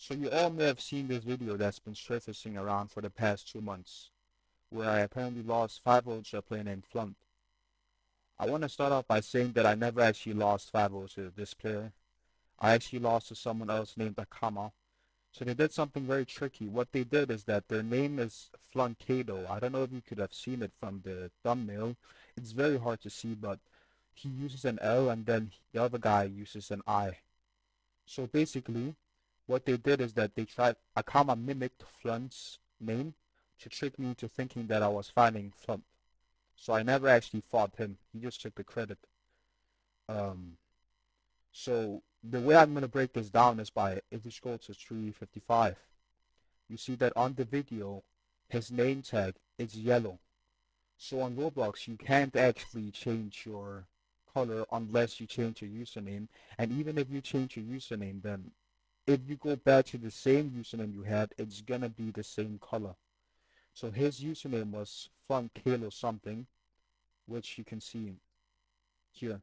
So you all may have seen this video that's been surfacing around for the past 2 months, where I apparently lost 5-0 to a player named Flunth. I want to start off by saying that I never actually lost 5-0 to this player. I actually lost to someone else named Akama. So they did something very tricky. What they did is that their name is Flunkado. I don't know if you could have seen it from the thumbnail. It's very hard to see, but he uses an L and then the other guy uses an I. So basically, what they did is that they tried, Akama mimicked Flunth's name to trick me into thinking that I was fighting Flunth. So I never actually fought him. He just took the credit. Um, so the way I'm gonna break this down is by, if you scroll to 355, you see that on the video, his name tag is yellow. So on Roblox, you can't actually change your color unless you change your username. And even if you change your username, then if you go back to the same username you had, it's gonna be the same color. So his username was Funkalo something, which you can see here.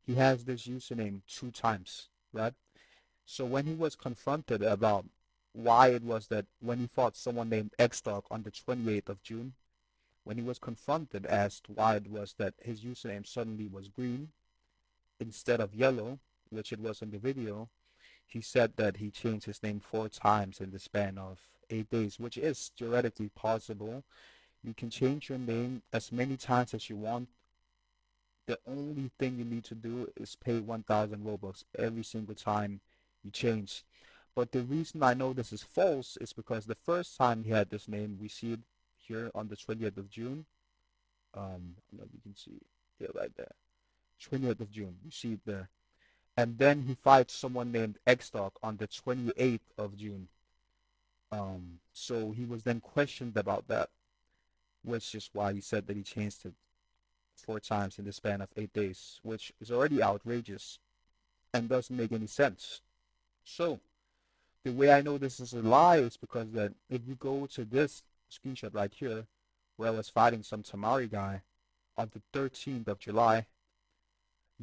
He has this username 2 times, right? So when he was confronted about why it was that when he fought someone named Xdog on the 28th of June, when he was confronted as to why it was that his username suddenly was green instead of yellow, which it was in the video, he said that he changed his name 4 times in the span of 8 days, which is theoretically possible. You can change your name as many times as you want. The only thing you need to do is pay 1,000 Robux every single time you change. But the reason I know this is false is because the first time he had this name, we see it here on the 20th of June. You can see it right there. 20th of June, you see it there. And then he fights someone named Xstock on the 28th of June. So he was then questioned about that, which is why he said that he changed it 4 times in the span of 8 days, which is already outrageous and doesn't make any sense. So the way I know this is a lie is because that if you go to this screenshot right here, where I was fighting some Tamari guy on the 13th of July,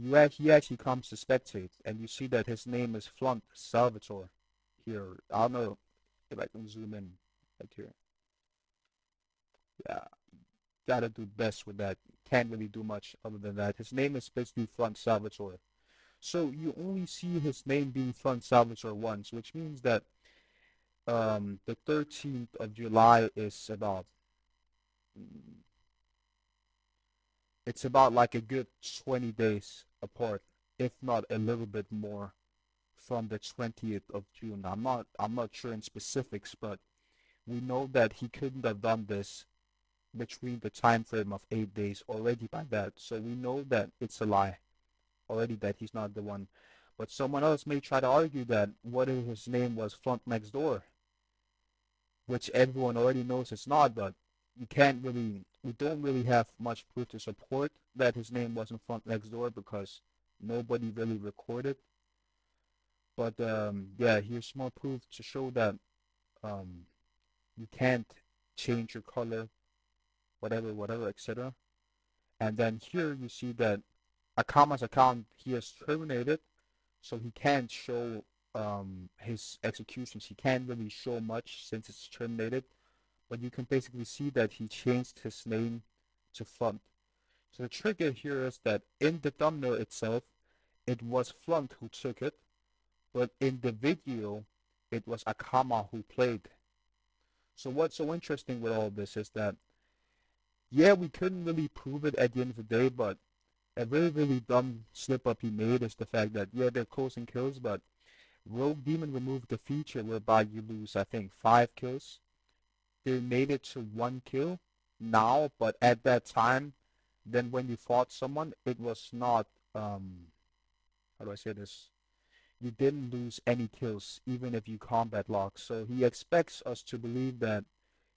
he actually comes to spectate, and you see that his name is Flunth Salvatore. Here, I don't know if I can zoom in right here. Yeah, gotta do best with that. Can't really do much other than that. His name is basically Flunth Salvatore. So you only see his name being Flunth Salvatore once, which means that the 13th of July is about it's about like a good 20 days apart, if not a little bit more from the 20th of June. I'm not sure in specifics, but we know that he couldn't have done this between the time frame of 8 days already by that. So we know that it's a lie already that he's not the one. But someone else may try to argue that what if his name was Flunk Next Door, which everyone already knows it's not, but we don't really have much proof to support that his name wasn't Flunk Next Door because nobody really recorded. But yeah, here's more proof to show that um, you can't change your color, whatever, etc. And then here you see that Akama's account he has terminated, so he can't show his executions. He can't really show much since it's terminated, but you can basically see that he changed his name to Flunth. So the trigger here is that in the thumbnail itself, it was Flunth who took it, but in the video, it was Akama who played. So what's so interesting with all this is that, yeah, we couldn't really prove it at the end of the day, but a really dumb slip up he made is the fact that, yeah, they're closing kills, but Rogue Demon removed the feature whereby you lose, I think, 5 kills. They made it to 1 kill now, but at that time, then when you fought someone, it was not, how do I say this? You didn't lose any kills, even if you combat lock. So he expects us to believe that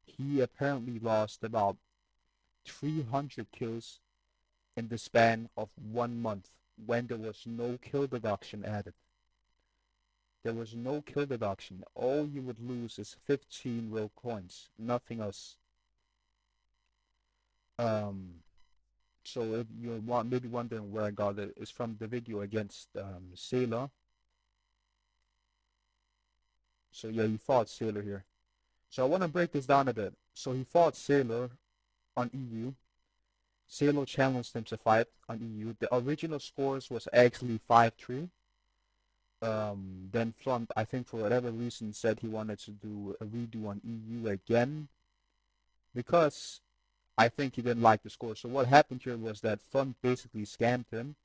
he apparently lost about 300 kills in the span of 1 month when there was no kill deduction added. There was no kill deduction. All you would lose is 15 real coins, nothing else. Um, so if you're maybe wondering where I got it, it's from the video against Sailor. So yeah, he fought Sailor here. So I want to break this down a bit. So he fought Sailor on EU. Sailor challenged him to fight on EU. The original scores was actually 5-3. Then Flunth, I think for whatever reason, said he wanted to do a redo on EU again because I think he didn't like the score. So what happened here was that Flunth basically scammed him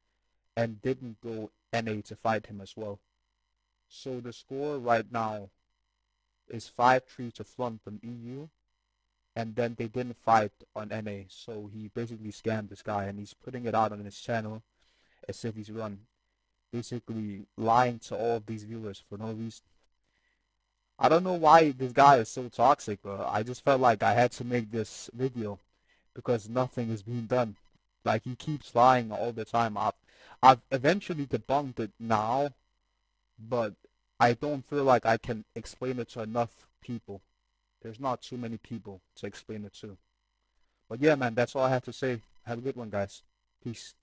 and didn't go NA to fight him as well. So the score right now is 5-3 to Flunth on EU, and then they didn't fight on NA. So he basically scammed this guy, and he's putting it out on his channel as if he's run, basically lying to all of these viewers for no reason. I don't know why this guy is so toxic, bro. I just felt like I had to make this video because nothing is being done. Like he keeps lying all the time. I've eventually debunked it now, but I don't feel like I can explain it to enough people. There's not too many people to explain it to. But yeah, man, that's all I have to say. Have a good one, guys. Peace.